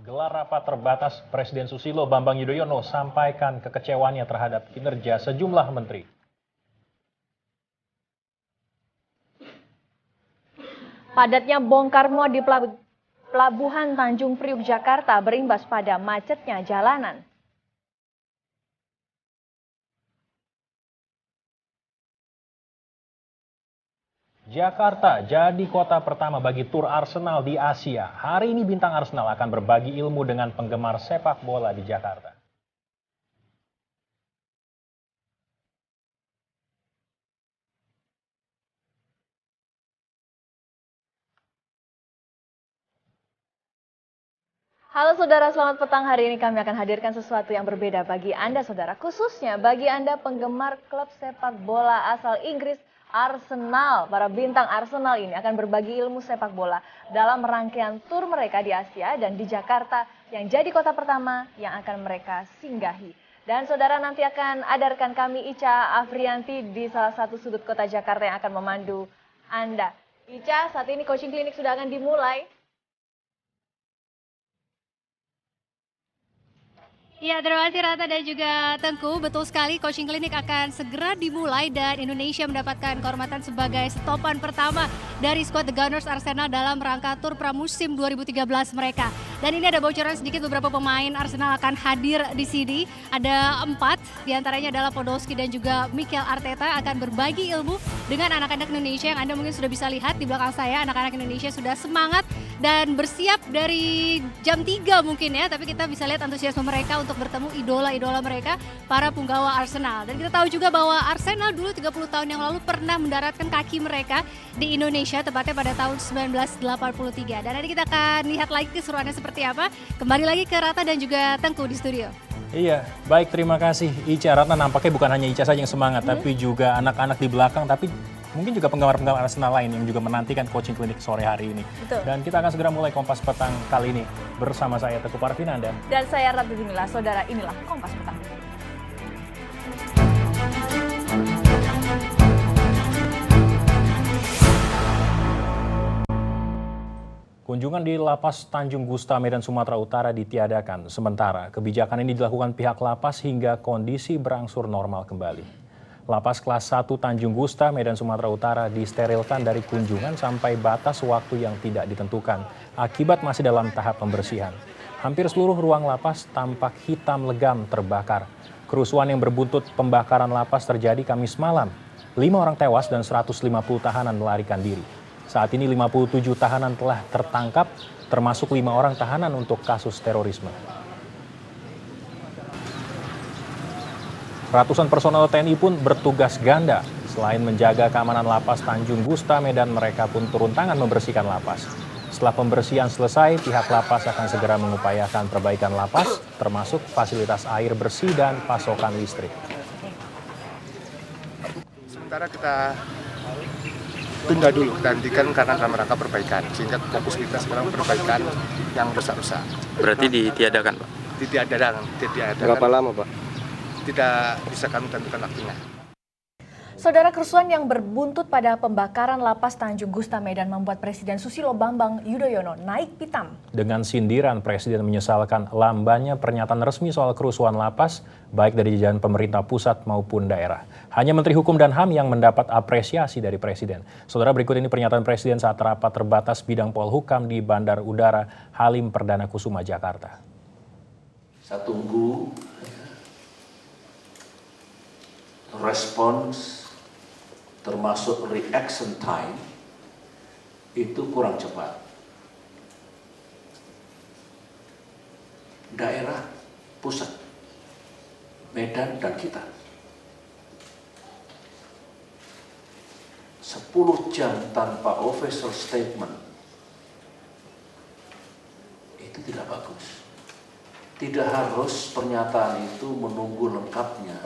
Gelar rapat terbatas Presiden Susilo Bambang Yudhoyono sampaikan kekecewaannya terhadap kinerja sejumlah menteri. Padatnya bongkar muat di Pelabuhan Tanjung Priuk, Jakarta berimbas pada macetnya jalanan. Jakarta jadi kota pertama bagi tur Arsenal di Asia. Hari ini bintang Arsenal akan berbagi ilmu dengan penggemar sepak bola di Jakarta. Halo saudara, selamat petang. Hari ini kami akan hadirkan sesuatu yang berbeda bagi Anda saudara. Khususnya bagi Anda penggemar klub sepak bola asal Inggris Arsenal. Para bintang Arsenal ini akan berbagi ilmu sepak bola dalam rangkaian tur mereka di Asia dan di Jakarta yang jadi kota pertama yang akan mereka singgahi. Dan saudara, nanti akan adarkan kami Ica Afrianti di salah satu sudut kota Jakarta yang akan memandu Anda. Ica, saat ini coaching klinik sudah akan dimulai. Ya, terima kasih Rata dan juga Tengku. Betul sekali, coaching klinik akan segera dimulai dan Indonesia mendapatkan kehormatan sebagai stopan pertama dari skuad The Gunners Arsenal dalam rangka tur pramusim 2013 mereka. Dan ini ada bocoran sedikit, beberapa pemain Arsenal akan hadir di sini. Ada 4, diantaranya adalah Podolski dan juga Mikel Arteta akan berbagi ilmu dengan anak-anak Indonesia yang Anda mungkin sudah bisa lihat di belakang saya. Anak-anak Indonesia sudah semangat dan bersiap dari jam 3 mungkin ya, tapi kita bisa lihat antusiasme mereka untuk bertemu idola-idola mereka, para punggawa Arsenal. Dan kita tahu juga bahwa Arsenal dulu 30 tahun yang lalu pernah mendaratkan kaki mereka di Indonesia, tepatnya pada tahun 1983. Dan nanti kita akan lihat lagi keseruannya seperti apa. Kembali lagi ke Rata dan juga Tengku di studio. Iya, baik, terima kasih Ica. Ratna, nampaknya bukan hanya Ica saja yang semangat, tapi juga anak-anak di belakang, tapi mungkin juga penggemar-penggemar Arsenal lain yang juga menantikan coaching klinik sore hari ini. Betul. Dan kita akan segera mulai Kompas Petang kali ini bersama saya Teguh Parvinanda. Dan saya Ratu Junila. Saudara, inilah Kompas Petang. Kunjungan di Lapas Tanjung Gusta, Medan, Sumatera Utara ditiadakan. Sementara kebijakan ini dilakukan pihak lapas hingga kondisi berangsur normal kembali. Lapas kelas 1 Tanjung Gusta, Medan, Sumatera Utara disterilkan dari kunjungan sampai batas waktu yang tidak ditentukan akibat masih dalam tahap pembersihan. Hampir seluruh ruang lapas tampak hitam legam terbakar. Kerusuhan yang berbuntut pembakaran lapas terjadi Kamis malam. 5 orang tewas dan 150 tahanan melarikan diri. Saat ini 57 tahanan telah tertangkap, termasuk 5 orang tahanan untuk kasus terorisme. Ratusan personel TNI pun bertugas ganda. Selain menjaga keamanan lapas Tanjung Gusta, Medan, mereka pun turun tangan membersihkan lapas. Setelah pembersihan selesai, pihak lapas akan segera mengupayakan perbaikan lapas, termasuk fasilitas air bersih dan pasokan listrik. Sementara kita tunda dulu, kita hentikan karena dalam rangka perbaikan, sehingga fokus kita sekarang perbaikan yang rusak-rusak. Berarti ditiadakan, Pak? Ditiadakan. Berapa lama, Pak? Tidak bisa kami tentukan waktunya. Saudara, kerusuhan yang berbuntut pada pembakaran lapas Tanjung Gusta, Medan membuat Presiden Susilo Bambang Yudhoyono naik pitam. Dengan sindiran, Presiden menyesalkan lambannya pernyataan resmi soal kerusuhan lapas, baik dari jajaran pemerintah pusat maupun daerah. Hanya Menteri Hukum dan HAM yang mendapat apresiasi dari Presiden. Saudara, berikut ini pernyataan Presiden saat rapat terbatas bidang Polhukam di Bandar Udara Halim Perdana Kusuma, Jakarta. Saya tunggu respons termasuk reaction time itu kurang cepat. Daerah, pusat, Medan, dan kita. 10 jam tanpa official statement itu tidak bagus. Tidak harus pernyataan itu menunggu lengkapnya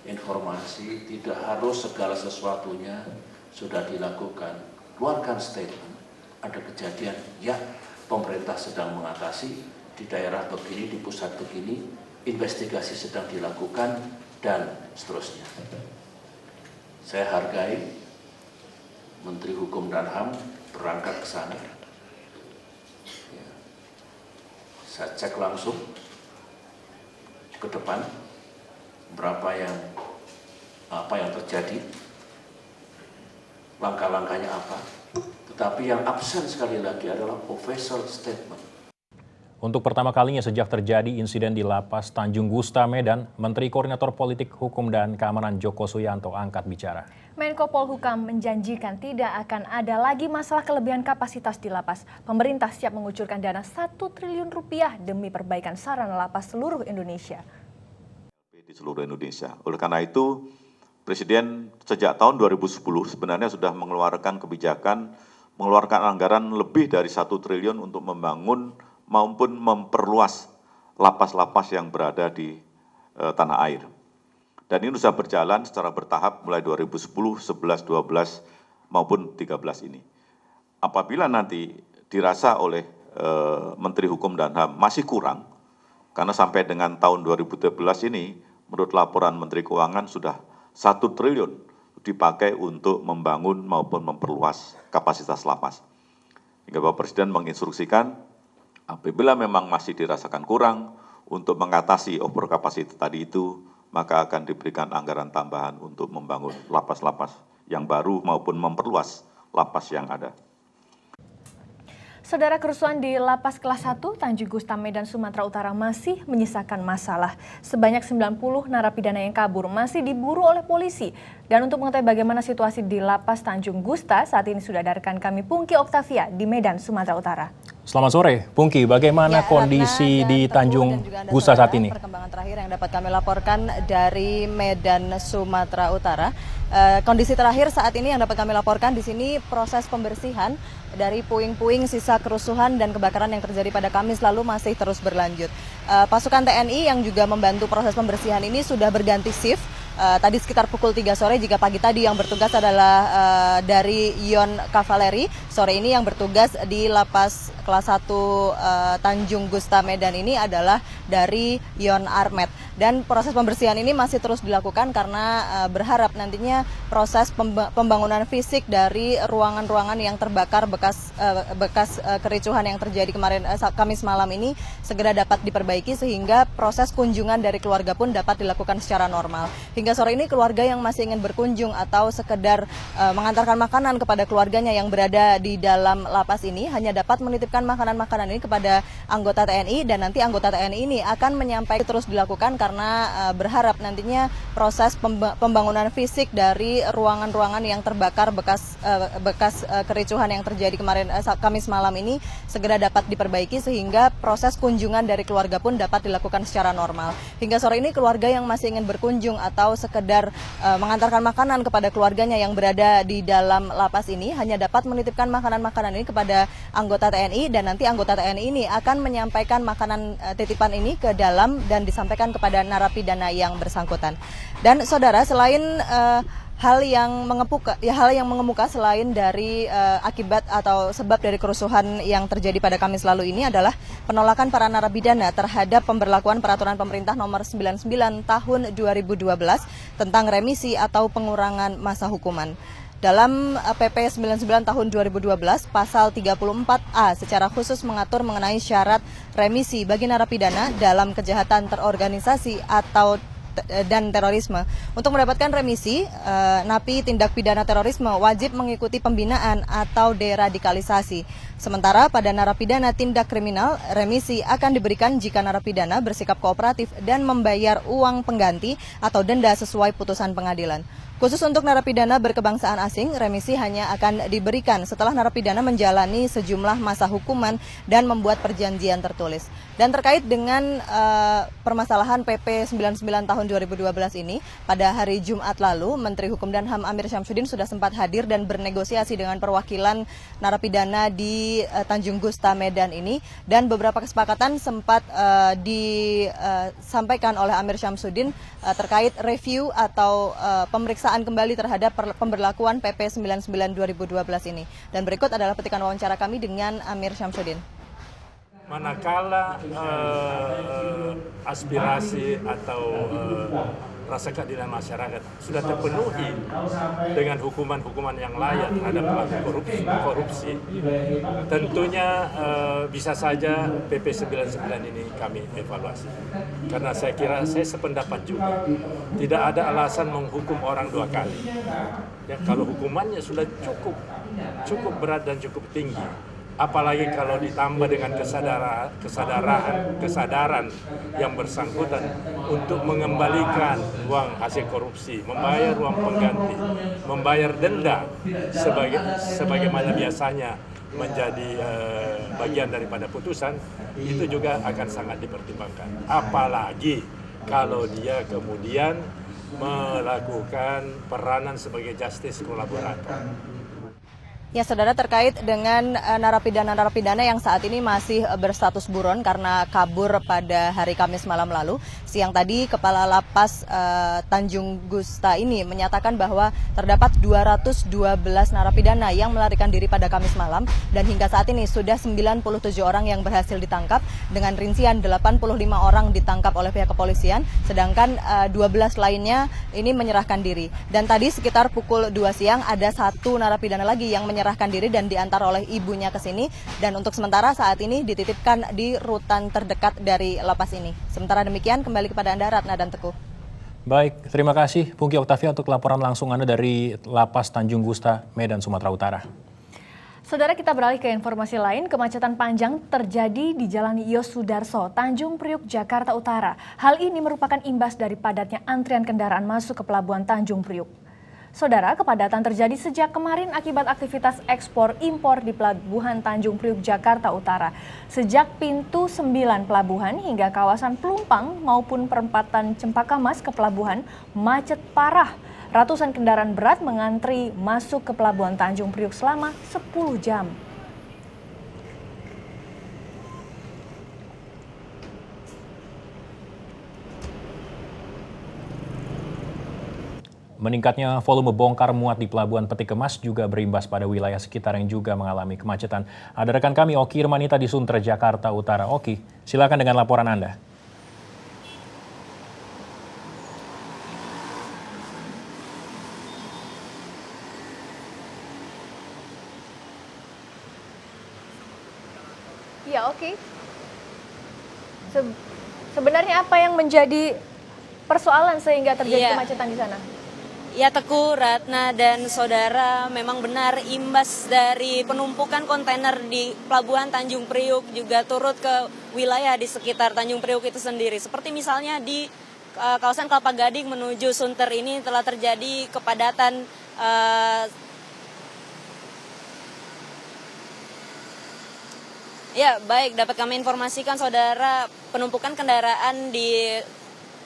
informasi, tidak harus segala sesuatunya sudah dilakukan. Keluarkan statement, ada kejadian, ya pemerintah sedang mengatasi, di daerah begini, di pusat begini, investigasi sedang dilakukan, dan seterusnya. Saya hargai Menteri Hukum dan HAM berangkat ke sana. Ya. saya cek langsung ke depan apa yang terjadi, langkah-langkahnya apa. Tetapi yang absen sekali lagi adalah official statement. Untuk pertama kalinya sejak terjadi insiden di Lapas Tanjung Gusta Medan, Menteri Koordinator Politik, Hukum, dan Keamanan Joko Suyanto angkat bicara. Menko Polhukam menjanjikan tidak akan ada lagi masalah kelebihan kapasitas di lapas. Pemerintah siap mengucurkan dana 1 triliun rupiah demi perbaikan sarana lapas seluruh Indonesia. Di seluruh Indonesia. Oleh karena itu, Presiden sejak tahun 2010 sebenarnya sudah mengeluarkan kebijakan, mengeluarkan anggaran lebih dari 1 triliun untuk membangun maupun memperluas lapas-lapas yang berada di tanah air. Dan ini sudah berjalan secara bertahap mulai 2010, 11, 12 maupun 13 ini. Apabila nanti dirasa oleh Menteri Hukum dan HAM masih kurang, karena sampai dengan tahun 2013 ini, menurut laporan Menteri Keuangan sudah 1 triliun dipakai untuk membangun maupun memperluas kapasitas lapas. Hingga Bapak Presiden menginstruksikan apabila memang masih dirasakan kurang untuk mengatasi over capacity tadi itu, maka akan diberikan anggaran tambahan untuk membangun lapas-lapas yang baru maupun memperluas lapas yang ada. Saudara, kerusuhan di Lapas Kelas 1 Tanjung Gusta Medan Sumatera Utara masih menyisakan masalah. Sebanyak 90 narapidana yang kabur masih diburu oleh polisi. Dan untuk mengetahui bagaimana situasi di Lapas Tanjung Gusta, saat ini sudah ada rekan kami Pungki Oktavia di Medan, Sumatera Utara. Selamat sore, Pungki. Bagaimana kondisi di Tanjung Gusta saat ini? Perkembangan terakhir yang dapat kami laporkan dari Medan, Sumatera Utara. Kondisi terakhir saat ini yang dapat kami laporkan di sini proses pembersihan dari puing-puing sisa kerusuhan dan kebakaran yang terjadi pada Kamis lalu masih terus berlanjut. Pasukan TNI yang juga membantu proses pembersihan ini sudah berganti shift. Tadi sekitar pukul 3 sore, jika pagi tadi yang bertugas adalah dari Yon Kavaleri, sore ini yang bertugas di Lapas Kelas 1 Tanjung Gusta Medan ini adalah dari Yon Armet. Dan proses pembersihan ini masih terus dilakukan karena berharap nantinya proses pembangunan fisik dari ruangan-ruangan yang terbakar bekas kericuhan yang terjadi kemarin Kamis malam ini segera dapat diperbaiki sehingga proses kunjungan dari keluarga pun dapat dilakukan secara normal. Hingga sore ini keluarga yang masih ingin berkunjung atau sekedar mengantarkan makanan kepada keluarganya yang berada di dalam lapas ini hanya dapat menitipkan makanan-makanan ini kepada anggota TNI, dan nanti anggota TNI ini akan menyampaikan terus dilakukan karena berharap nantinya proses pembangunan fisik dari ruangan-ruangan yang terbakar bekas kericuhan yang terjadi kemarin Kamis malam ini segera dapat diperbaiki sehingga proses kunjungan dari keluarga pun dapat dilakukan secara normal. Hingga sore ini keluarga yang masih ingin berkunjung atau sekedar mengantarkan makanan kepada keluarganya yang berada di dalam lapas ini hanya dapat menitipkan makanan-makanan ini kepada anggota TNI, dan nanti anggota TNI ini akan menyampaikan makanan titipan ini ke dalam dan disampaikan kepada narapidana yang bersangkutan. Dan saudara, selain hal yang mengemuka selain dari akibat atau sebab dari kerusuhan yang terjadi pada Kamis lalu ini adalah penolakan para narapidana terhadap pemberlakuan peraturan pemerintah nomor 99 tahun 2012 tentang remisi atau pengurangan masa hukuman. Dalam PP 99 tahun 2012, pasal 34A secara khusus mengatur mengenai syarat remisi bagi narapidana dalam kejahatan terorganisasi dan terorisme. Untuk mendapatkan remisi, napi tindak pidana terorisme wajib mengikuti pembinaan atau deradikalisasi. Sementara pada narapidana tindak kriminal, remisi akan diberikan jika narapidana bersikap kooperatif dan membayar uang pengganti atau denda sesuai putusan pengadilan. Khusus untuk narapidana berkebangsaan asing, remisi hanya akan diberikan setelah narapidana menjalani sejumlah masa hukuman dan membuat perjanjian tertulis. Dan terkait dengan permasalahan PP 99 tahun 2012 ini, pada hari Jumat lalu, Menteri Hukum dan HAM Amir Syamsuddin sudah sempat hadir dan bernegosiasi dengan perwakilan narapidana di Tanjung Gusta Medan ini, dan beberapa kesepakatan sempat disampaikan oleh Amir Syamsuddin terkait review atau pemeriksaan kembali terhadap pemberlakuan PP 99 2012 ini. Dan berikut adalah petikan wawancara kami dengan Amir Syamsuddin. Manakala aspirasi atau rasa keadilan masyarakat sudah terpenuhi dengan hukuman-hukuman yang layak terhadap pelaku korupsi, tentunya bisa saja PP 99 ini kami evaluasi. Karena saya kira saya sependapat juga, tidak ada alasan menghukum orang 2 kali. Ya, kalau hukumannya sudah cukup berat dan cukup tinggi, apalagi kalau ditambah dengan kesadaran yang bersangkutan untuk mengembalikan uang hasil korupsi, membayar uang pengganti, membayar denda sebagaimana biasanya menjadi bagian daripada putusan, itu juga akan sangat dipertimbangkan. Apalagi kalau dia kemudian melakukan peranan sebagai justice kolaborator. Ya, saudara, terkait dengan narapidana yang saat ini masih berstatus buron karena kabur pada hari Kamis malam lalu. Siang tadi, Kepala Lapas Tanjung Gusta ini menyatakan bahwa terdapat 212 narapidana yang melarikan diri pada Kamis malam, dan hingga saat ini sudah 97 orang yang berhasil ditangkap, dengan rincian 85 orang ditangkap oleh pihak kepolisian, sedangkan 12 lainnya ini menyerahkan diri. Dan tadi sekitar pukul 2 siang ada 1 narapidana lagi yang menyerahkan diri dan diantar oleh ibunya ke sini, dan untuk sementara saat ini dititipkan di rutan terdekat dari lapas ini. Sementara demikian, kembali kepada Anda Ratna dan Teguh. Baik, terima kasih Pungki Oktavia untuk laporan langsung Anda dari Lapas Tanjung Gusta, Medan, Sumatera Utara. Saudara, kita beralih ke informasi lain. Kemacetan panjang terjadi di Jalan Yosudarso, Tanjung Priuk, Jakarta Utara. Hal ini merupakan imbas dari padatnya antrian kendaraan masuk ke Pelabuhan Tanjung Priuk. Saudara, kepadatan terjadi sejak kemarin akibat aktivitas ekspor-impor di Pelabuhan Tanjung Priuk, Jakarta Utara. Sejak pintu 9 pelabuhan hingga kawasan Pelumpang maupun perempatan Cempaka Mas ke pelabuhan macet parah. Ratusan kendaraan berat mengantri masuk ke Pelabuhan Tanjung Priuk selama 10 jam. Meningkatnya volume bongkar muat di Pelabuhan Peti Kemas juga berimbas pada wilayah sekitar yang juga mengalami kemacetan. Ada rekan kami Oki Irmanita di Sunter, Jakarta Utara. Oki, silakan dengan laporan Anda. Ya, oke. Sebenarnya apa yang menjadi persoalan sehingga terjadi kemacetan di sana? Ya, Teguh, Ratna, dan saudara, memang benar imbas dari penumpukan kontainer di Pelabuhan Tanjung Priuk juga turut ke wilayah di sekitar Tanjung Priuk itu sendiri. Seperti misalnya di kawasan Kelapa Gading menuju Sunter ini telah terjadi kepadatan ya, baik, dapat kami informasikan saudara, penumpukan kendaraan di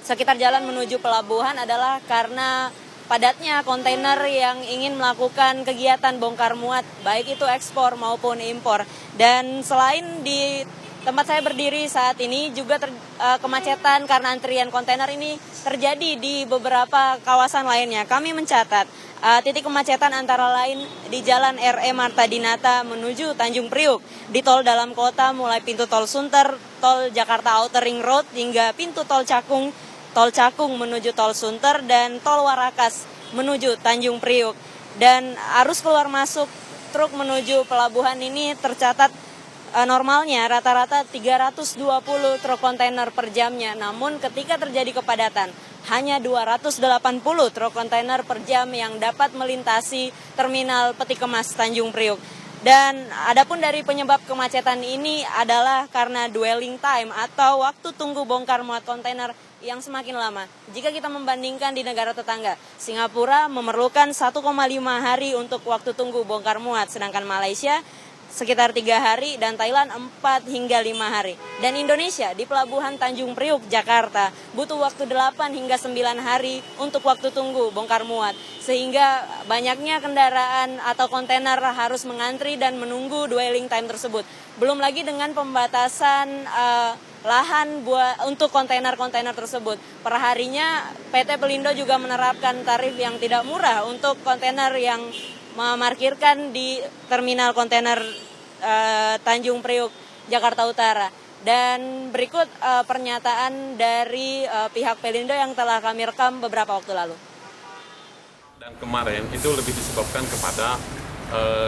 sekitar jalan menuju pelabuhan adalah karena padatnya kontainer yang ingin melakukan kegiatan bongkar muat, baik itu ekspor maupun impor. Dan selain di tempat saya berdiri saat ini juga kemacetan karena antrian kontainer ini terjadi di beberapa kawasan lainnya. Kami mencatat titik kemacetan antara lain di Jalan RE Marta Dinata menuju Tanjung Priuk, di tol dalam kota mulai pintu tol Sunter, tol Jakarta Outer Ring Road hingga pintu tol Cakung menuju tol Sunter, dan tol Warakas menuju Tanjung Priuk. Dan arus keluar masuk truk menuju pelabuhan ini tercatat normalnya rata-rata 320 truk kontainer per jamnya. Namun ketika terjadi kepadatan, hanya 280 truk kontainer per jam yang dapat melintasi terminal Peti Kemas Tanjung Priuk. Dan adapun dari penyebab kemacetan ini adalah karena dwelling time atau waktu tunggu bongkar muat kontainer yang semakin lama. Jika kita membandingkan di negara tetangga, Singapura memerlukan 1,5 hari untuk waktu tunggu bongkar muat, sedangkan Malaysia sekitar 3 hari dan Thailand 4 hingga 5 hari. Dan Indonesia di Pelabuhan Tanjung Priuk, Jakarta butuh waktu 8 hingga 9 hari untuk waktu tunggu bongkar muat. Sehingga banyaknya kendaraan atau kontainer harus mengantri dan menunggu dwelling time tersebut. Belum lagi dengan pembatasan lahan untuk kontainer-kontainer tersebut. Perharinya PT Pelindo juga menerapkan tarif yang tidak murah untuk kontainer yang memarkirkan di terminal kontainer Tanjung Priuk, Jakarta Utara. Dan berikut pernyataan dari pihak Pelindo yang telah kami rekam beberapa waktu lalu. Dan kemarin itu lebih disebabkan kepada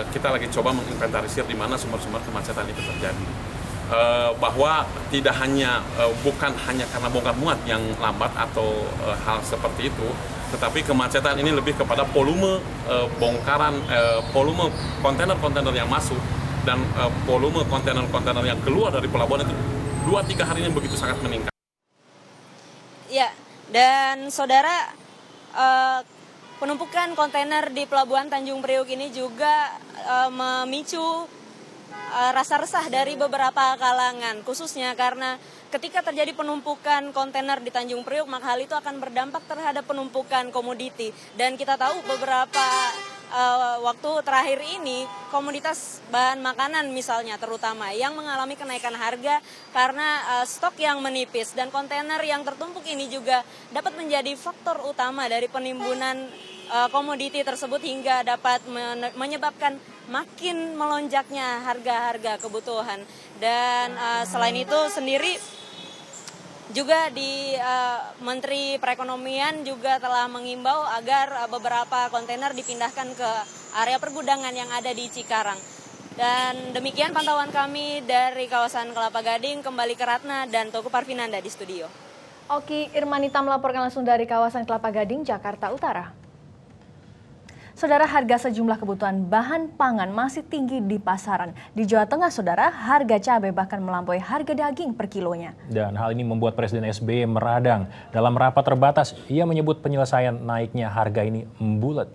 kita lagi coba menginventarisir di mana sumber-sumber kemacetan itu terjadi. Bahwa tidak hanya bukan hanya karena bongkar muat yang lambat atau hal seperti itu, tetapi kemacetan ini lebih kepada volume bongkaran, volume kontainer-kontainer yang masuk dan volume kontainer-kontainer yang keluar dari pelabuhan itu 2-3 hari ini begitu sangat meningkat. Ya, dan saudara, penumpukan kontainer di Pelabuhan Tanjung Priok ini juga memicu rasa resah dari beberapa kalangan, khususnya karena ketika terjadi penumpukan kontainer di Tanjung Priok, maka hal itu akan berdampak terhadap penumpukan komoditi. Dan kita tahu beberapa waktu terakhir ini komoditas bahan makanan misalnya terutama yang mengalami kenaikan harga karena stok yang menipis, dan kontainer yang tertumpuk ini juga dapat menjadi faktor utama dari penimbunan komoditi tersebut hingga dapat menyebabkan makin melonjaknya harga-harga kebutuhan. Dan selain itu sendiri juga di Menteri Perekonomian juga telah mengimbau agar beberapa kontainer dipindahkan ke area pergudangan yang ada di Cikarang. Dan demikian pantauan kami dari kawasan Kelapa Gading. Kembali ke Ratna dan Toku Parvinanda di studio. Oki Irmanita melaporkan langsung dari kawasan Kelapa Gading, Jakarta Utara. Saudara, harga sejumlah kebutuhan bahan pangan masih tinggi di pasaran. Di Jawa Tengah, saudara, harga cabai bahkan melampaui harga daging per kilonya. Dan hal ini membuat Presiden SBY meradang. Dalam rapat terbatas, ia menyebut penyelesaian naiknya harga ini membulat.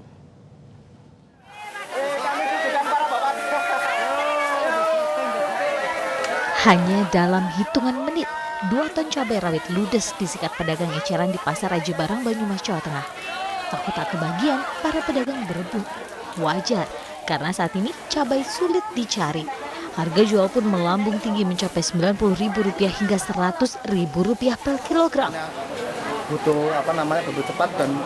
Hanya dalam hitungan menit, 2 ton cabai rawit ludes disikat pedagang eceran di Pasar Raja Barang, Banyumas, Jawa Tengah. Takut tak kebagian, para pedagang berebut. Wajar, karena saat ini cabai sulit dicari. Harga jual pun melambung tinggi mencapai Rp90.000 hingga Rp100.000 per kilogram. Butuh butuh cepat, dan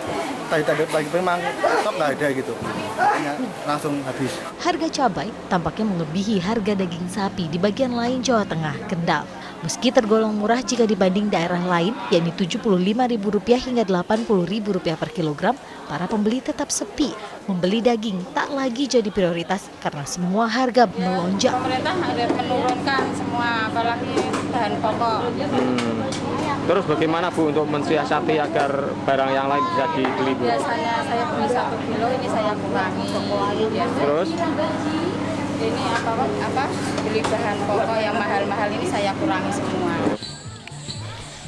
tadi pagi memang stok nggak ada gitu, makanya langsung habis. Harga cabai tampaknya melebihi harga daging sapi di bagian lain Jawa Tengah, Kendal. Meski tergolong murah jika dibanding daerah lain, yakni Rp75.000 hingga Rp80.000 per kilogram, para pembeli tetap sepi. Membeli daging tak lagi jadi prioritas karena semua harga melonjak. Pemerintah ada menurunkan semua, apalagi bahan pokok. Terus bagaimana Bu untuk mensiasati agar barang yang lain bisa dibeli Bu? Biasanya saya beli 1 kilo, ini saya kurangi. Terus? Ini beli bahan pokok yang mahal-mahal ini saya kurangi semua.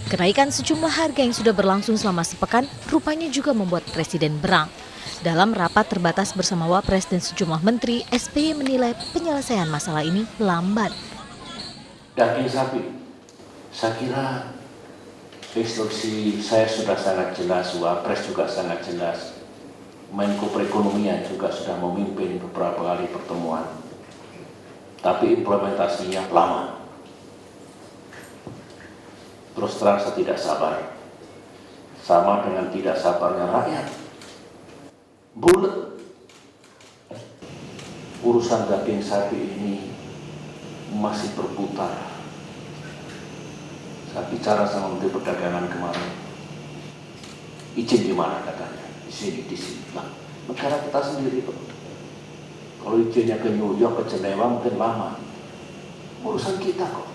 Kenaikan sejumlah harga yang sudah berlangsung selama sepekan rupanya juga membuat Presiden berang. Dalam rapat terbatas bersama Wapres dan sejumlah menteri, SBY menilai penyelesaian masalah ini lambat. Daging sapi, saya kira instruksi saya sudah sangat jelas, Wapres juga sangat jelas, Menko Perekonomian juga sudah memimpin beberapa kali pertemuan. Tapi implementasinya lama. Terus terang saya tidak sabar. Sama dengan tidak sabarnya rakyat. Bulat. Urusan daging sapi ini masih berputar. Saya bicara sama Menteri Perdagangan kemarin. Izin di mana katanya? Di sini, di sini. Nah, negara kita sendiri kok. Kalau izinnya ke New York, ke Jenewa mungkin lama. Urusan kita kok.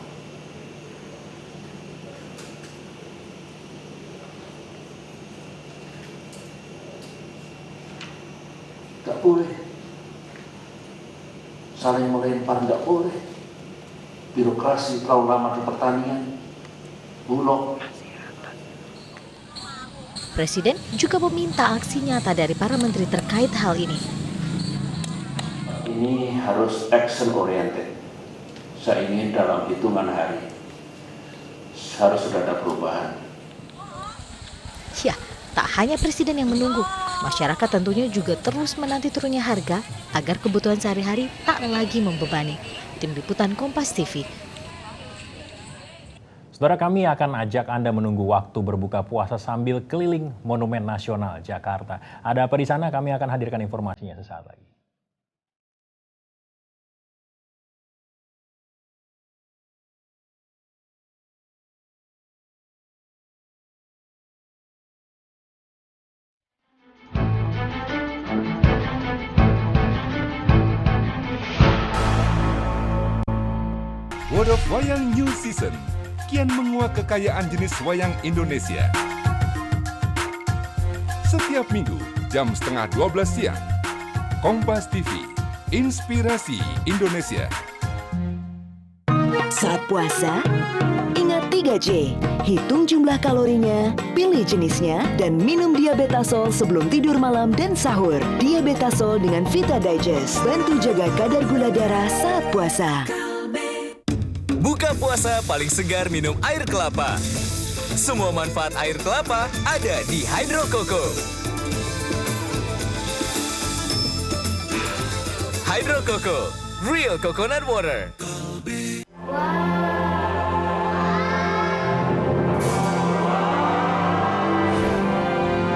Gak boleh. Saling melempar gak boleh. Birokrasi terlalu lama di pertanian. Bulog. Presiden juga meminta aksi nyata dari para menteri terkait hal ini. Ini harus action oriented. Saya ingin dalam hitungan hari harus sudah ada perubahan. Ya, tak hanya Presiden yang menunggu, masyarakat tentunya juga terus menanti turunnya harga agar kebutuhan sehari-hari tak lagi membebani. Tim Liputan Kompas TV. Saudara, kami akan ajak Anda menunggu waktu berbuka puasa sambil keliling Monumen Nasional Jakarta. Ada apa di sana? Kami akan hadirkan informasinya sesaat lagi. World of Wayang New Season kian menguak kekayaan jenis wayang Indonesia. Setiap minggu jam 11:30 siang, Kompas TV, Inspirasi Indonesia. Saat puasa, ingat 3J, hitung jumlah kalorinya, pilih jenisnya, dan minum Diabetasol sebelum tidur malam dan sahur. Diabetasol dengan Vita Digest, bantu jaga kadar gula darah saat puasa. Buka puasa paling segar minum air kelapa. Semua manfaat air kelapa ada di Hydro Coco. Hydro Coco, real coconut water.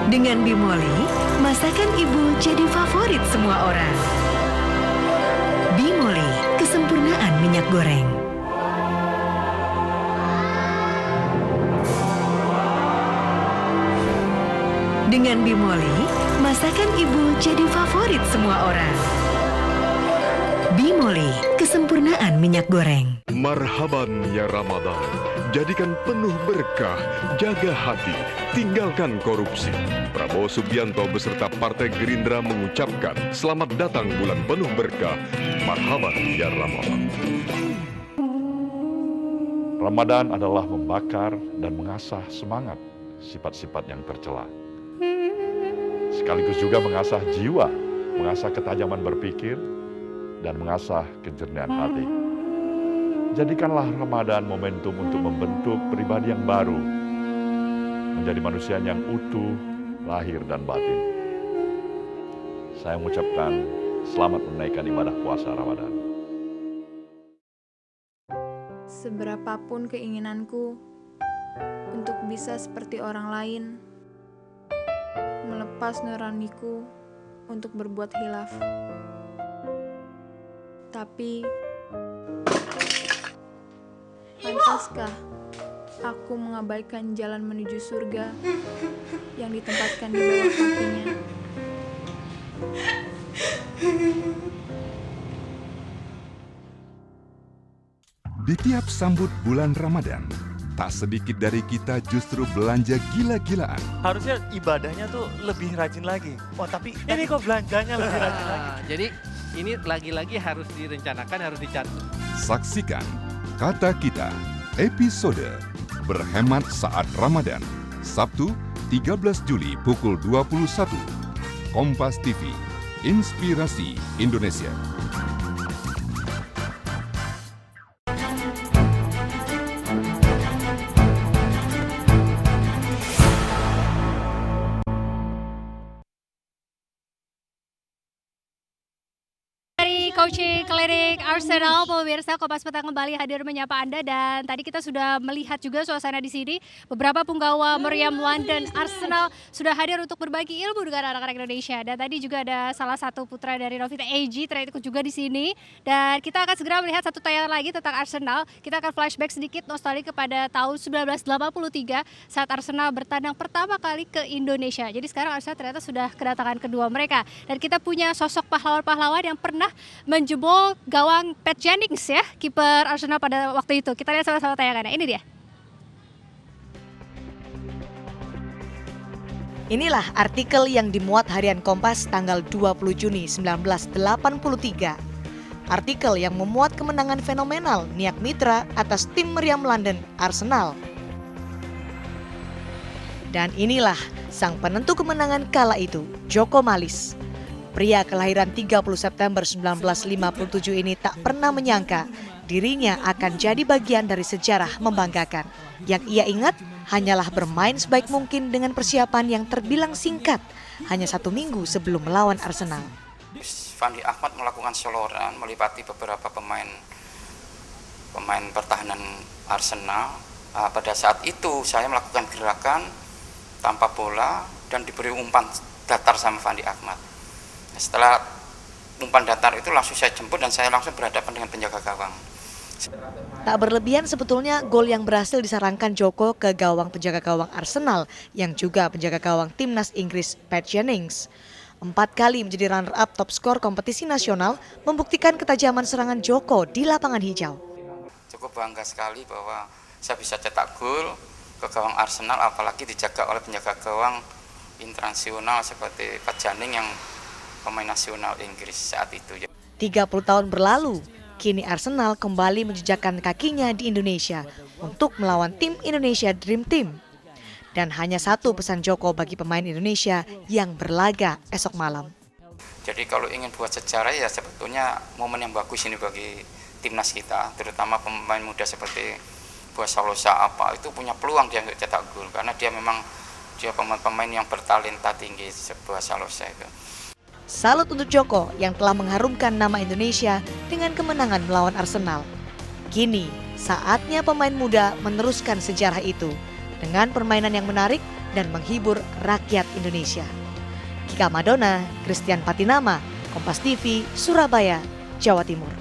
Dengan Bimoli, masakan ibu jadi favorit semua orang. Bimoli, kesempurnaan minyak goreng. Dengan Bimoli, masakan ibu jadi favorit semua orang. Bimoli, kesempurnaan minyak goreng. Marhaban ya Ramadan, jadikan penuh berkah, jaga hati, tinggalkan korupsi. Prabowo Subianto beserta Partai Gerindra mengucapkan selamat datang bulan penuh berkah. Marhaban ya Ramadan. Ramadan adalah membakar dan mengasah semangat sifat-sifat yang tercela. Sekaligus juga mengasah jiwa, mengasah ketajaman berpikir, dan mengasah kejernihan hati. Jadikanlah Ramadan momentum untuk membentuk pribadi yang baru, menjadi manusia yang utuh, lahir dan batin. Saya mengucapkan selamat menunaikan ibadah puasa Ramadan. Seberapapun keinginanku untuk bisa seperti orang lain, melepas nuraniku untuk berbuat hilaf. Tapi, pantaskah aku mengabaikan jalan menuju surga yang ditempatkan di bawah kakinya? Di tiap sambut bulan Ramadan, tak sedikit dari kita justru belanja gila-gilaan. Harusnya ibadahnya tuh lebih rajin lagi. Oh tapi ini kok belanjanya lebih rajin lagi. Jadi ini lagi-lagi harus direncanakan, harus dicatat. Saksikan Kata Kita, episode Berhemat Saat Ramadan, Sabtu 13 Juli pukul 21. Kompas TV, Inspirasi Indonesia. Coaching Klinik Arsenal, pemirsa Kompas Petang kembali hadir menyapa Anda, dan tadi kita sudah melihat juga suasana di sini. Beberapa punggawa meriam London Arsenal sudah hadir untuk berbagi ilmu dengan anak-anak Indonesia, dan tadi juga ada salah satu putra dari Novita AG terikut juga di sini. Dan kita akan segera melihat satu tayangan lagi tentang Arsenal. Kita akan flashback sedikit nostalgia kepada tahun 1983 saat Arsenal bertandang pertama kali ke Indonesia. Jadi sekarang Arsenal ternyata sudah kedatangan kedua mereka, dan kita punya sosok pahlawan-pahlawan yang pernah menjebol gawang Pat Jennings ya, kiper Arsenal pada waktu itu. Kita lihat sama-sama tayangannya. Ini dia. Inilah artikel yang dimuat harian Kompas tanggal 20 Juni 1983. Artikel yang memuat kemenangan fenomenal Niak Mitra atas tim meriam London Arsenal. Dan inilah sang penentu kemenangan kala itu, Joko Malis. Pria kelahiran 30 September 1957 ini tak pernah menyangka dirinya akan jadi bagian dari sejarah membanggakan. Yang ia ingat hanyalah bermain sebaik mungkin dengan persiapan yang terbilang singkat, hanya 1 minggu sebelum melawan Arsenal. Fandi Ahmad melakukan soloran melipati beberapa pemain pertahanan Arsenal. Pada saat itu saya melakukan gerakan tanpa bola dan diberi umpan datar sama Fandi Ahmad. Setelah umpan datar itu langsung saya jemput dan saya langsung berhadapan dengan penjaga gawang. Tak berlebihan sebetulnya gol yang berhasil disarankan Joko ke gawang penjaga gawang Arsenal yang juga penjaga gawang timnas Inggris Pat Jennings. 4 kali menjadi runner-up top skor kompetisi nasional membuktikan ketajaman serangan Joko di lapangan hijau. cukup bangga sekali bahwa saya bisa cetak gol ke gawang Arsenal, apalagi dijaga oleh penjaga gawang internasional seperti Pak Janing yang pemain nasional Inggris saat itu. 30 tahun berlalu, kini Arsenal kembali menjejakkan kakinya di Indonesia untuk melawan tim Indonesia Dream Team. Dan hanya satu pesan Joko bagi pemain Indonesia yang berlaga esok malam. Jadi kalau ingin buat sejarah ya sebetulnya momen yang bagus ini bagi timnas kita, terutama pemain muda seperti Buas Salosa itu punya peluang dia untuk cetak gol karena dia memang pemain yang bertalenta tinggi, Buas Salosa itu. Salut untuk Joko yang telah mengharumkan nama Indonesia dengan kemenangan melawan Arsenal. Kini saatnya pemain muda meneruskan sejarah itu dengan permainan yang menarik dan menghibur rakyat Indonesia. Kika Madonna, Christian Patinama, Kompas TV, Surabaya, Jawa Timur.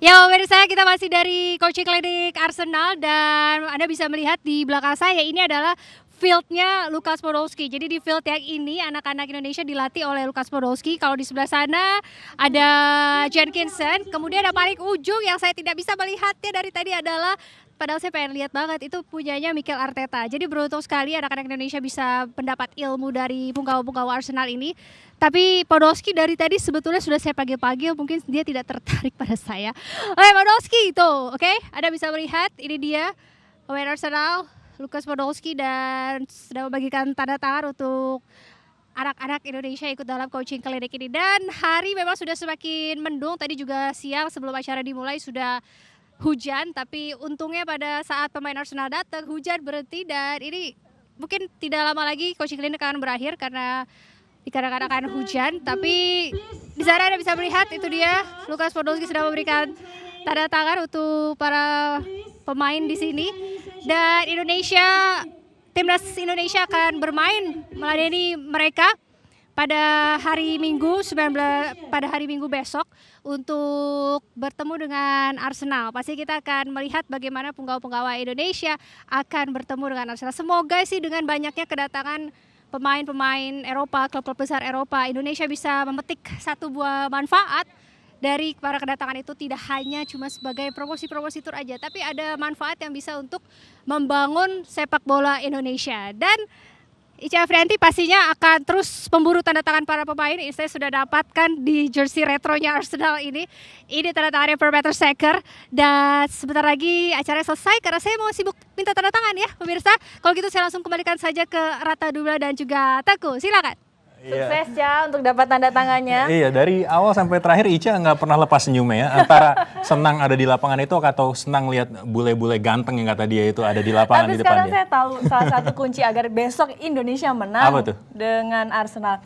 Ya pemirsa, kita masih dari coaching klinik Arsenal dan Anda bisa melihat di belakang saya ini adalah fieldnya Lukas Podolski. Jadi di field yang ini anak-anak Indonesia dilatih oleh Lukas Podolski. Kalau di sebelah sana ada Jenkinson, kemudian ada paling ujung yang saya tidak bisa melihatnya dari tadi adalah, padahal saya pengen lihat banget, itu punyanya Mikel Arteta. Jadi beruntung sekali anak-anak Indonesia bisa mendapat ilmu dari punggawa-punggawa Arsenal ini. Tapi Podolski dari tadi sebetulnya sudah saya panggil-panggil, mungkin dia tidak tertarik pada saya. Oke, Podolski itu, oke, Anda bisa melihat, ini dia pemain Arsenal, Lukas Podolski, dan sudah membagikan tanda tangan untuk anak-anak Indonesia ikut dalam coaching klinik ini. Dan hari memang sudah semakin mendung, tadi juga siang sebelum acara dimulai sudah hujan, tapi untungnya pada saat pemain Arsenal datang hujan berhenti dan ini mungkin tidak lama lagi coaching klinik akan berakhir karena dikarenakan akan hujan. Tapi di sana Anda bisa melihat itu dia Lukas Podolski sudah memberikan tanda tangan untuk para pemain di sini. Dan timnas Indonesia akan bermain meladeni mereka pada hari Minggu pada hari Minggu besok untuk bertemu dengan Arsenal. Pasti kita akan melihat bagaimana punggawa-punggawa Indonesia akan bertemu dengan Arsenal. Semoga sih dengan banyaknya kedatangan pemain-pemain Eropa, klub-klub besar Eropa, Indonesia bisa memetik satu buah manfaat dari para kedatangan itu, tidak hanya cuma sebagai promosi-promosi tur aja, tapi ada manfaat yang bisa untuk membangun sepak bola Indonesia. Dan Ica Afrianti pastinya akan terus memburu tanda tangan para pemain. Saya sudah dapatkan di jersey retronya Arsenal ini. Ini tanda tangannya Per Mertesacker. Dan sebentar lagi acaranya selesai karena saya mau sibuk minta tanda tangan ya pemirsa. Kalau gitu saya langsung kembalikan saja ke Rata Dubla dan juga Teguh. Silakan. Sukses ya untuk dapat tanda tangannya. Iya, dari awal sampai terakhir Ica nggak pernah lepas senyumnya ya. Antara senang ada di lapangan itu atau senang lihat bule-bule ganteng yang kata dia itu ada di lapangan di depannya. Tapi sekarang saya tahu salah satu kunci agar besok Indonesia menang. Apa tuh? Dengan Arsenal.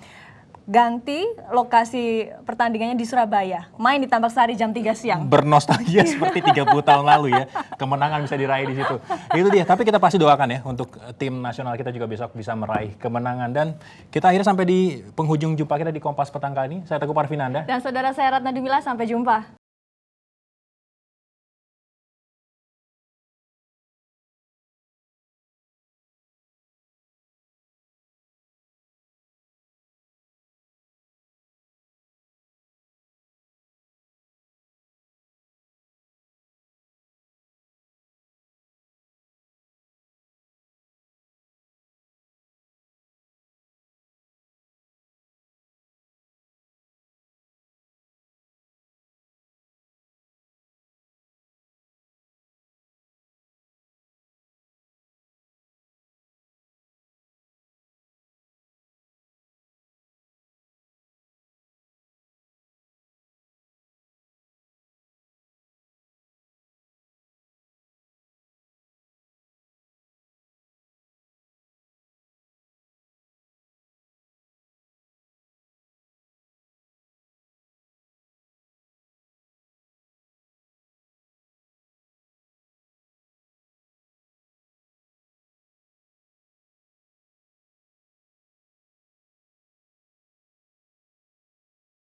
Ganti lokasi pertandingannya di Surabaya. Main di Tambak Sari jam 3 siang. Bernostalgia seperti 30 tahun lalu ya. Kemenangan bisa diraih di situ. Itu dia. Tapi kita pasti doakan ya untuk tim nasional kita juga besok bisa meraih kemenangan. Dan kita akhirnya sampai di penghujung jumpa kita di Kompas Petang kali ini. Saya Teguh Parvinanda. Dan saudara saya Ratna Dumila, sampai jumpa.